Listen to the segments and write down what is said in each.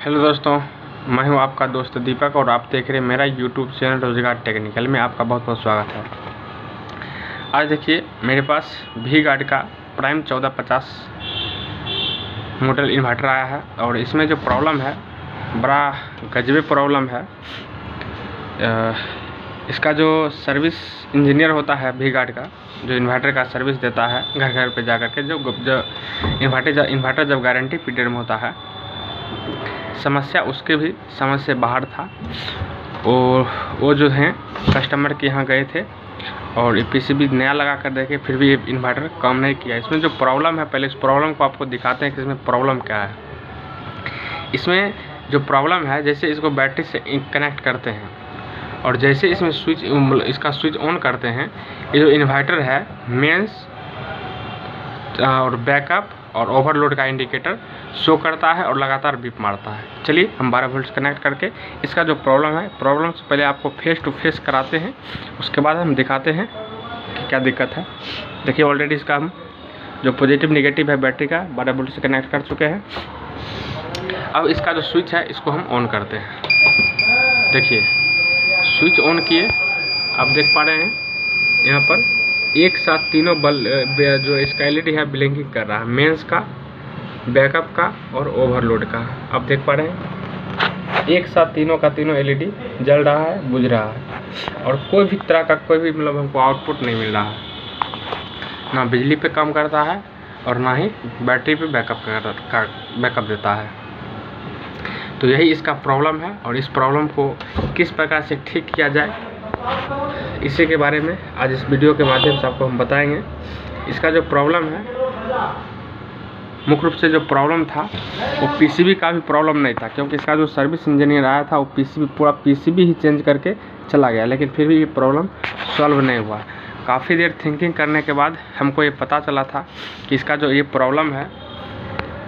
Hello दोस्तों, मैं हूं आपका दोस्त दीपक और आप देख रहे हैं मेरा यूट्यूब चैनल रोजगार टेक्निकल में आपका बहुत बहुत स्वागत है। आज देखिए मेरे पास वी गार्ड का प्राइम 1450 मॉडल इन्वर्टर आया है और इसमें जो प्रॉब्लम है बड़ा गजबे प्रॉब्लम है। इसका जो सर्विस इंजीनियर होता है वी गार्ड का, जो इन्वर्टर का सर्विस देता है घर घर पे जा कर के, जो इन्वर्टर जब गारंटी पीरियड में होता है, समस्या उसके भी समझ से बाहर था। और वो जो हैं कस्टमर के यहाँ गए थे और पीसीबी नया लगा कर देखे, फिर भी इन्वर्टर काम नहीं किया। इसमें जो प्रॉब्लम है, पहले इस प्रॉब्लम को आपको दिखाते हैं कि इसमें प्रॉब्लम क्या है। इसमें जो प्रॉब्लम है, जैसे इसको बैटरी से कनेक्ट करते हैं और जैसे इसमें इसका स्विच ऑन करते हैं, ये जो इन्वर्टर है मेंस और बैकअप और ओवरलोड का इंडिकेटर शो करता है और लगातार बीप मारता है। चलिए हम 12 वोल्ट कनेक्ट करके इसका जो प्रॉब्लम है, प्रॉब्लम से पहले आपको फेस टू फेस कराते हैं, उसके बाद हम दिखाते हैं कि क्या दिक्कत है। देखिए ऑलरेडी इसका हम जो पॉजिटिव निगेटिव है बैटरी का 12 वोल्ट से कनेक्ट कर चुके हैं। अब इसका जो स्विच है इसको हम ऑन करते हैं। देखिए स्विच ऑन किए, आप देख पा रहे हैं यहाँ पर एक साथ तीनों बल्ब जो इसका एलईडी है ब्लिंकिंग कर रहा है, मेंस का, बैकअप का और ओवरलोड का। आप देख पा रहे हैं एक साथ तीनों का तीनों एलईडी जल रहा है, बुझ रहा है और कोई भी तरह का कोई भी मतलब हमको आउटपुट नहीं मिल रहा है। ना बिजली पे काम करता है और ना ही बैटरी पे बैकअप देता है। तो यही इसका प्रॉब्लम है और इस प्रॉब्लम को किस प्रकार से ठीक किया जाए, इसी के बारे में आज इस वीडियो के माध्यम से आपको हम बताएंगे। इसका जो प्रॉब्लम है, मुख्य रूप से जो प्रॉब्लम था वो पीसीबी का भी प्रॉब्लम नहीं था, क्योंकि इसका जो सर्विस इंजीनियर आया था वो पूरा पीसीबी ही चेंज करके चला गया, लेकिन फिर भी ये प्रॉब्लम सॉल्व नहीं हुआ। काफ़ी देर थिंकिंग करने के बाद हमको ये पता चला था कि इसका जो ये प्रॉब्लम है,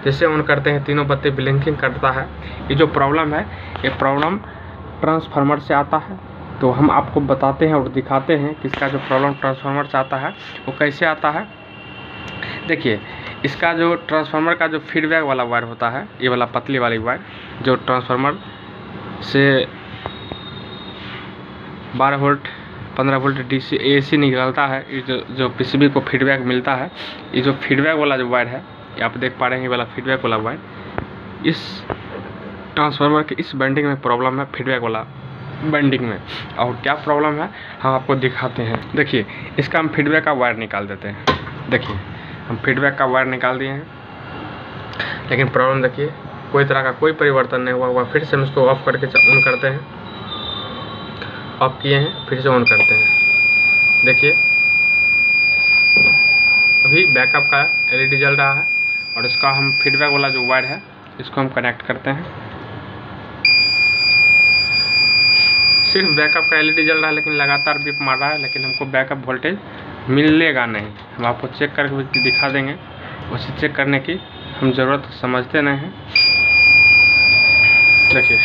जैसे ऑन करते हैं तीनों बत्ती ब्लिंकिंग करता है, ये जो प्रॉब्लम है ये प्रॉब्लम ट्रांसफार्मर से आता है। तो हम आपको बताते हैं और दिखाते हैं कि इसका जो प्रॉब्लम ट्रांसफार्मर से आता है वो कैसे आता है। देखिए इसका जो ट्रांसफार्मर का जो फीडबैक वाला वायर होता है, ये वाला पतली वाली वायर जो ट्रांसफार्मर से 12 वोल्ट 15 वोल्ट डीसी एसी निकलता है, ये जो पीसीबी को फीडबैक मिलता है, ये जो फीडबैक वाला जो वायर है, ये आप देख पा रहे हैं, ये वाला फीडबैक वाला वायर, इस ट्रांसफार्मर के इस बेंडिंग में प्रॉब्लम है, फीडबैक वाला बेंडिंग में। और क्या प्रॉब्लम है हम आपको दिखाते हैं। देखिए इसका हम फीडबैक का वायर निकाल देते हैं। देखिए हम फीडबैक का वायर निकाल दिए हैं, लेकिन प्रॉब्लम देखिए कोई तरह का कोई परिवर्तन नहीं हुआ। फिर से हम इसको ऑफ करके ऑन करते हैं, ऑफ किए हैं, फिर से ऑन करते हैं। देखिए अभी बैकअप का एलईडी जल रहा है और इसका हम फीडबैक वाला जो वायर है इसको हम कनेक्ट करते हैं। सिर्फ बैकअप का एलईडी जल रहा है लेकिन लगातार बीप मार रहा है, लेकिन हमको बैकअप वोल्टेज मिलेगा नहीं। हम आपको चेक करके दिखा देंगे, उसे चेक करने की हम ज़रूरत समझते नहीं हैं। देखिए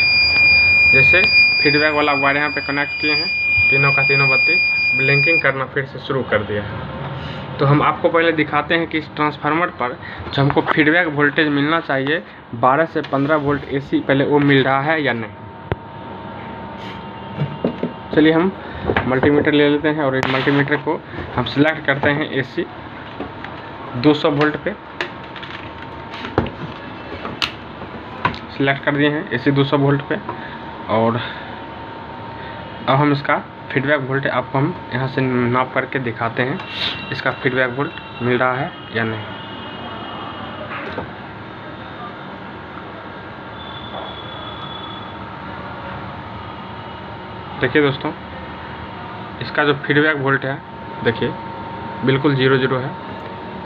जैसे फीडबैक वाला वायर यहाँ पे कनेक्ट किए हैं, तीनों का तीनों बत्ती ब्लिंकिंग करना फिर से शुरू कर दिया है। तो हम आपको पहले दिखाते हैं कि इस ट्रांसफार्मर पर जो हमको फीडबैक वोल्टेज मिलना चाहिए 12 से 15 वोल्ट एसी, पहले वो मिल रहा है या नहीं। चलिए हम मल्टीमीटर ले लेते हैं और एक मल्टीमीटर को हम सिलेक्ट करते हैं एसी 200 वोल्ट पे। सिलेक्ट कर दिए हैं एसी 200 वोल्ट पे और अब हम इसका फीडबैक वोल्ट आपको हम यहाँ से नाप करके दिखाते हैं, इसका फीडबैक वोल्ट मिल रहा है या नहीं। देखिए दोस्तों इसका जो फीडबैक वोल्ट है, देखिए बिल्कुल 0 है,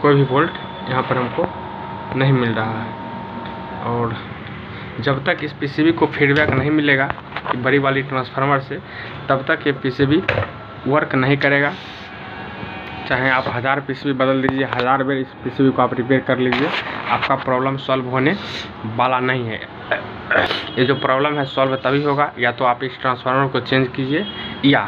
कोई भी वोल्ट यहाँ पर हमको नहीं मिल रहा है। और जब तक इस पीसीबी को फीडबैक नहीं मिलेगा बड़ी वाली ट्रांसफार्मर से, तब तक ये पीसीबी वर्क नहीं करेगा। चाहे आप 1000 पीसीबी बदल दीजिए, 1000 बार इस पीसीबी को आप रिपेयर कर लीजिए, आपका प्रॉब्लम सॉल्व होने वाला नहीं है। ये जो प्रॉब्लम है सॉल्व तभी होगा या तो आप इस ट्रांसफार्मर को चेंज कीजिए या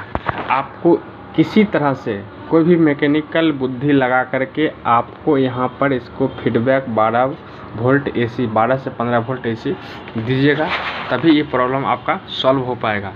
आपको किसी तरह से कोई भी मैकेनिकल बुद्धि लगा करके आपको यहाँ पर इसको फीडबैक 12 वोल्ट AC 12 से 15 वोल्ट AC दीजिएगा, तभी ये प्रॉब्लम आपका सॉल्व हो पाएगा।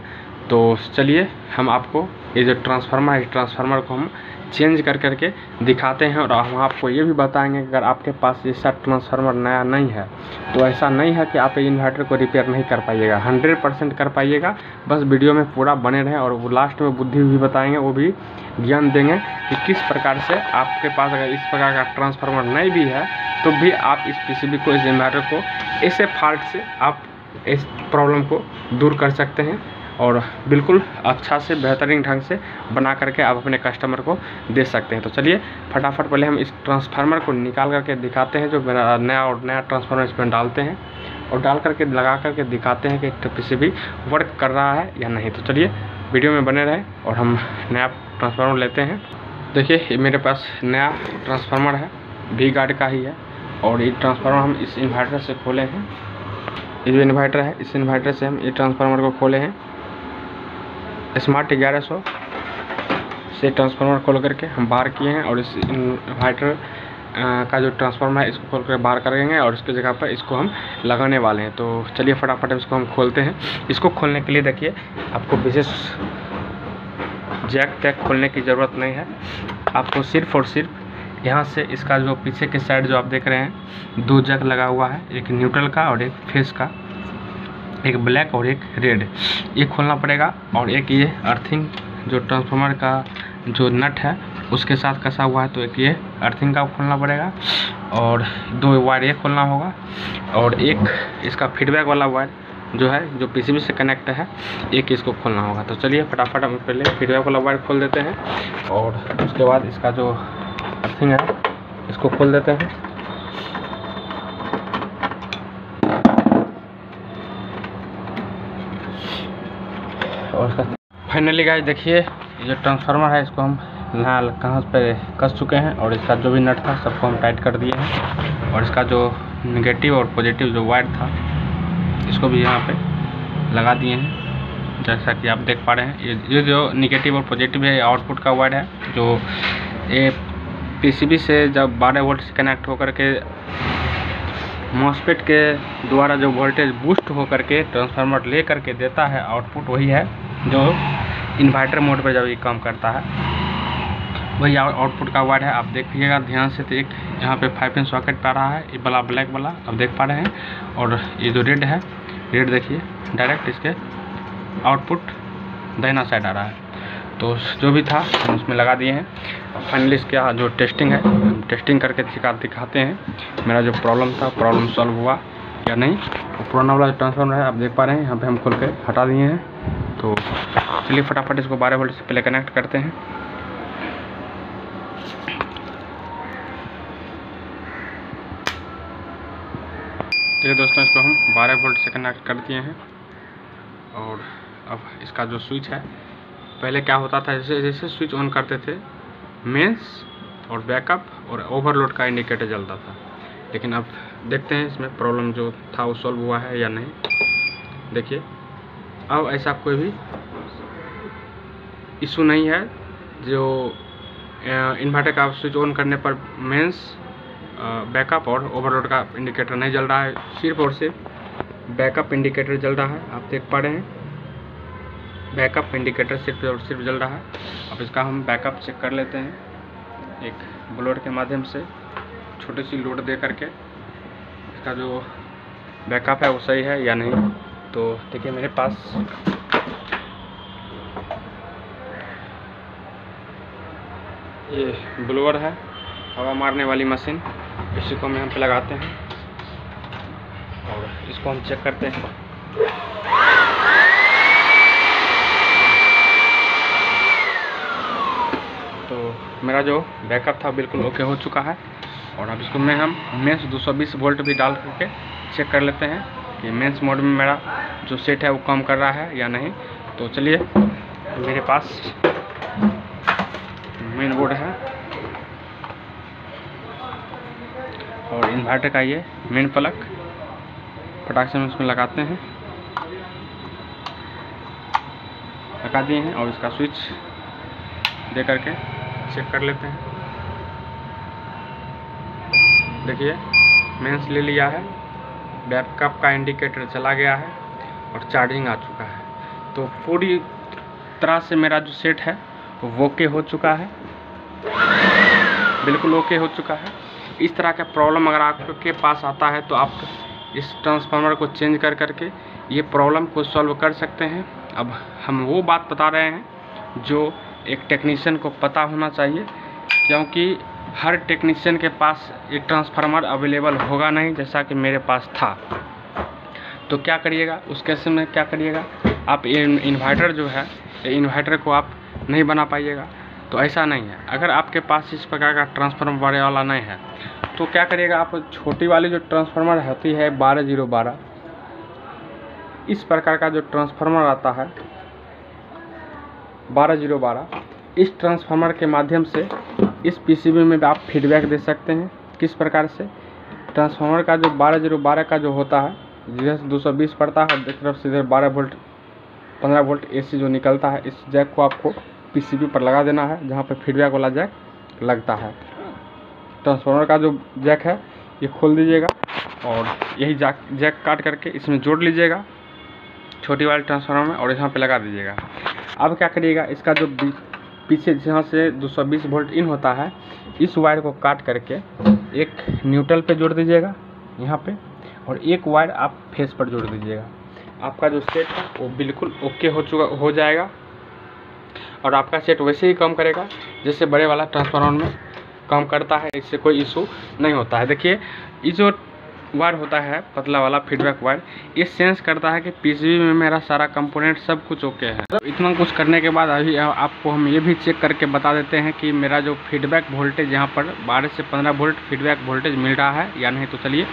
तो चलिए हम आपको ये जो ट्रांसफार्मर है, ट्रांसफार्मर को हम चेंज कर करके दिखाते हैं और हम आपको ये भी बताएंगे कि अगर आपके पास ऐसा ट्रांसफार्मर नया नहीं है तो ऐसा नहीं है कि आप इन्वर्टर को रिपेयर नहीं कर पाइएगा, 100% कर पाइएगा। बस वीडियो में पूरा बने रहें और वो लास्ट में बुद्धि भी बताएंगे, वो भी ज्ञान देंगे कि किस प्रकार से आपके पास अगर इस प्रकार का ट्रांसफार्मर नहीं भी है तो भी आप इस PCB को, इस इन्वर्टर को ऐसे फॉल्ट से आप इस प्रॉब्लम को दूर कर सकते हैं और बिल्कुल अच्छा से बेहतरीन ढंग से बना करके आप अपने कस्टमर को दे सकते हैं। तो चलिए फटाफट पहले हम इस ट्रांसफार्मर को निकाल करके दिखाते हैं, जो नया ट्रांसफार्मर इसमें डालते हैं और डाल करके लगा करके दिखाते हैं कि PCB वर्क कर रहा है या नहीं। तो चलिए वीडियो में बने रहें और हम नया ट्रांसफार्मर लेते हैं। देखिए ये मेरे पास नया ट्रांसफार्मर है, V-गार्ड का ही है और ये ट्रांसफार्मर हम इस इन्वर्टर से खोले हैं। ये जो इन्वर्टर है, इस इन्वर्टर से हम ये ट्रांसफार्मर को खोले हैं। स्मार्ट 1100 से ट्रांसफार्मर खोल करके हम बाहर किए हैं और इस इन्वर्टर का जो ट्रांसफार्मर है इसको खोल कर बाहर करेंगे और इसके जगह पर इसको हम लगाने वाले हैं। तो चलिए फटाफट इसको हम खोलते हैं। इसको खोलने के लिए देखिए आपको विशेष जैक तैक खोलने की ज़रूरत नहीं है, आपको सिर्फ और सिर्फ यहाँ से इसका जो पीछे के साइड जो आप देख रहे हैं 2 जैक लगा हुआ है, एक न्यूट्रल का और एक फेस का, एक ब्लैक और एक रेड, ये खोलना पड़ेगा। और एक ये अर्थिंग जो ट्रांसफार्मर का जो नट है उसके साथ कसा हुआ है, तो एक ये अर्थिंग का खोलना पड़ेगा और 2 वायर ये खोलना होगा और एक इसका फीडबैक वाला वायर जो है जो PCB से कनेक्ट है, एक इसको खोलना होगा। तो चलिए फटाफट हम पहले फीडबैक वाला वायर खोल देते हैं और उसके बाद इसका जो अर्थिंग है इसको खोल देते हैं। और इसका फाइनली गाइस देखिए ये जो ट्रांसफार्मर है इसको हम यहाँ कहाँ पे कस चुके हैं और इसका जो भी नट था सबको हम टाइट कर दिए हैं और इसका जो नेगेटिव और पॉजिटिव जो वायर था इसको भी यहाँ पे लगा दिए हैं। जैसा कि आप देख पा रहे हैं ये जो नेगेटिव और पॉजिटिव है आउटपुट का वायर है, जो ये PCB से जब 12 वोल्ट से कनेक्ट होकर के मॉसफेट के द्वारा जो वोल्टेज बूस्ट होकर के ट्रांसफार्मर ले करके देता है, आउटपुट वही है जो इन्वर्टर मोड पर जब ये काम करता है वही आउटपुट का वायर है। आप देखिएगा ध्यान से, तो एक यहाँ पे 5 पिन सॉकेट पे आ रहा है, ये वाला ब्लैक वाला आप देख पा रहे हैं और ये जो रेड है, रेड देखिए डायरेक्ट इसके आउटपुट दाहिना साइड आ रहा है। तो जो भी था हम उसमें लगा दिए हैं। फाइनली इसका जो टेस्टिंग है टेस्टिंग करके दिखाते हैं मेरा जो प्रॉब्लम था प्रॉब्लम सॉल्व हुआ या नहीं। तो पुराना वाला ट्रांसफार्मर है आप देख पा रहे हैं, यहाँ पे हम खोल के हटा दिए हैं। तो चलिए फटाफट इसको 12 वोल्ट से पहले कनेक्ट करते हैं। देखिए दोस्तों इसको हम 12 वोल्ट से कनेक्ट कर दिए हैं और अब इसका जो स्विच है, पहले क्या होता था जैसे जैसे स्विच ऑन करते थे मेंस और बैकअप और ओवरलोड का इंडिकेटर जलता था, लेकिन अब देखते हैं इसमें प्रॉब्लम जो था वो सॉल्व हुआ है या नहीं। देखिए अब ऐसा कोई भी इशू नहीं है, जो इन्वर्टर का स्विच ऑन करने पर मेंस बैकअप और ओवरलोड का इंडिकेटर नहीं जल रहा है, सिर्फ और सिर्फ बैकअप इंडिकेटर जल रहा है। आप देख पा रहे हैं बैकअप इंडिकेटर सिर्फ और सिर्फ जल रहा है। अब इसका हम बैकअप चेक कर लेते हैं एक ब्लोअर के माध्यम से, छोटी सी लोड दे करके इसका जो बैकअप है वो सही है या नहीं। तो देखिए मेरे पास ये ब्लोअर है, हवा मारने वाली मशीन, इसी को हम यहाँ पे लगाते हैं और इसको हम चेक करते हैं। तो मेरा जो बैकअप था बिल्कुल ओके हो चुका है और अब इसको हम मेंस 220 वोल्ट भी डाल करके चेक कर लेते हैं कि मेंस मोड में मेरा जो सेट है वो काम कर रहा है या नहीं। तो चलिए मेरे पास मेन बोर्ड है और इन्वर्टर का ये मेन प्लग, फटाक से हम इसमें लगाते हैं, लगा दिए हैं और इसका स्विच दे करके चेक कर लेते हैं। देखिए मेंस ले लिया है, बैकअप का इंडिकेटर चला गया है और चार्जिंग आ चुका है। तो पूरी तरह से मेरा जो सेट है वो ओके हो चुका है, बिल्कुल ओके हो चुका है। इस तरह का प्रॉब्लम अगर आपके पास आता है तो आप इस ट्रांसफार्मर को चेंज कर करके ये प्रॉब्लम को सॉल्व कर सकते हैं। अब हम वो बात बता रहे हैं जो एक टेक्नीशियन को पता होना चाहिए, क्योंकि हर टेक्नीशियन के पास एक ट्रांसफार्मर अवेलेबल होगा नहीं जैसा कि मेरे पास था। तो क्या करिएगा, उस केस में क्या करिएगा, आप इन्वर्टर जो है इन्वर्टर को आप नहीं बना पाइएगा। तो ऐसा नहीं है, अगर आपके पास इस प्रकार का ट्रांसफार्मर बड़े वाला नहीं है तो क्या करिएगा, आप छोटी वाली जो ट्रांसफार्मर होती है 12012, इस प्रकार का जो ट्रांसफार्मर आता है 12012, इस ट्रांसफार्मर के माध्यम से इस पीसीबी में आप फीडबैक दे सकते हैं। किस प्रकार से, ट्रांसफार्मर का जो 12012 का जो होता है जिधर से 220 पड़ता है और तरफ से इधर 12 वोल्ट 15 वोल्ट एसी जो निकलता है, इस जैक को आपको पीसीबी पर लगा देना है जहाँ पर फीडबैक वाला जैक लगता है। ट्रांसफार्मर का जो जैक है ये खोल दीजिएगा और यही जैक काट करके इसमें जोड़ लीजिएगा छोटी वाली ट्रांसफार्मर में और यहाँ पे लगा दीजिएगा। अब क्या करिएगा, इसका जो पीछे जहाँ से 220 वोल्ट इन होता है इस वायर को काट करके एक न्यूट्रल पे जोड़ दीजिएगा यहाँ पे, और एक वायर आप फेस पर जोड़ दीजिएगा। आपका जो सेट है वो बिल्कुल ओके हो जाएगा और आपका सेट वैसे ही काम करेगा जैसे बड़े वाला ट्रांसफार्मर में काम करता है। इससे कोई इशू नहीं होता है। देखिए ये जो वायर होता है पतला वाला फीडबैक वायर, ये सेंस करता है कि पीसीबी में मेरा सारा कंपोनेंट सब कुछ ओके है। तो इतना कुछ करने के बाद अभी आपको हम ये भी चेक करके बता देते हैं कि मेरा जो फीडबैक वोल्टेज यहाँ पर 12 से 15 वोल्ट फीडबैक वोल्टेज मिल रहा है या नहीं। तो चलिए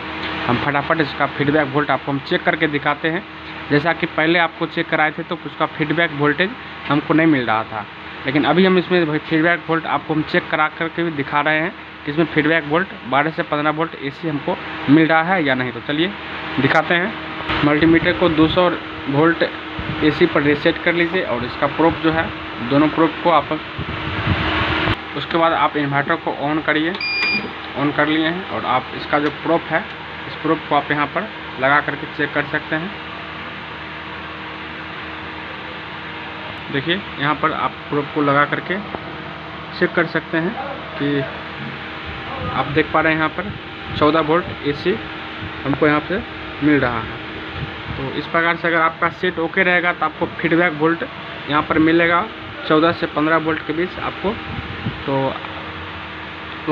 हम फटाफट इसका फीडबैक वोल्ट आपको हम चेक करके दिखाते हैं। जैसा कि पहले आपको चेक कराए थे तो उसका फीडबैक वोल्टेज हमको नहीं मिल रहा था, लेकिन अभी हम इसमें फीडबैक वोल्ट आपको हम चेक करा करके भी दिखा रहे हैं कि इसमें फीडबैक वोल्ट 12 से 15 वोल्ट एसी हमको मिल रहा है या नहीं। तो चलिए दिखाते हैं। मल्टीमीटर को 200 वोल्ट एसी पर रीसेट कर लीजिए और इसका प्रोब जो है दोनों प्रोब को आप उसके बाद आप इन्वर्टर को ऑन करिए। ऑन कर लिए हैं और आप इसका जो प्रोब है इस प्रोब को आप यहाँ पर लगा करके चेक कर सकते हैं। देखिए यहाँ पर आप प्रोब को लगा करके चेक कर सकते हैं कि आप देख पा रहे हैं यहाँ पर 14 वोल्ट एसी हमको यहाँ पे मिल रहा है। तो इस प्रकार से अगर आपका सेट ओके रहेगा तो आपको फीडबैक वोल्ट यहाँ पर मिलेगा 14 से 15 वोल्ट के बीच आपको। तो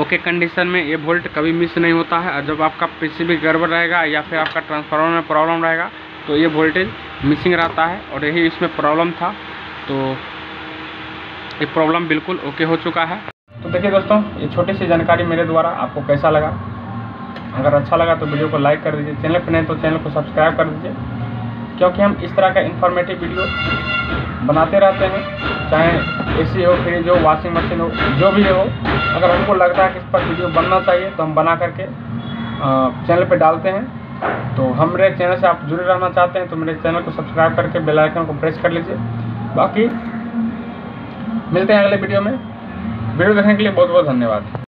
ओके कंडीशन में ये वोल्ट कभी मिस नहीं होता है, और जब आपका पीसीबी गड़बड़ रहेगा या फिर आपका ट्रांसफार्मर में प्रॉब्लम रहेगा तो ये वोल्टेज मिसिंग रहता है, और यही इसमें प्रॉब्लम था। तो ये प्रॉब्लम बिल्कुल ओके हो चुका है। तो देखिए दोस्तों, ये छोटी सी जानकारी मेरे द्वारा आपको कैसा लगा। अगर अच्छा लगा तो वीडियो को लाइक कर दीजिए, चैनल पर नहीं तो चैनल को सब्सक्राइब कर दीजिए, क्योंकि हम इस तरह का इन्फॉर्मेटिव वीडियो बनाते रहते हैं, चाहे एसी हो, फ्रिज हो, वॉशिंग मशीन हो, जो भी हो। अगर हमको लगता है कि इस पर वीडियो बनना चाहिए तो हम बना करके चैनल पर डालते हैं। तो हमारे चैनल से आप जुड़े रहना चाहते हैं तो मेरे चैनल को सब्सक्राइब करके बेल आइकन को प्रेस कर लीजिए। बाकी मिलते हैं अगले वीडियो में। वीडियो देखने के लिए बहुत बहुत धन्यवाद।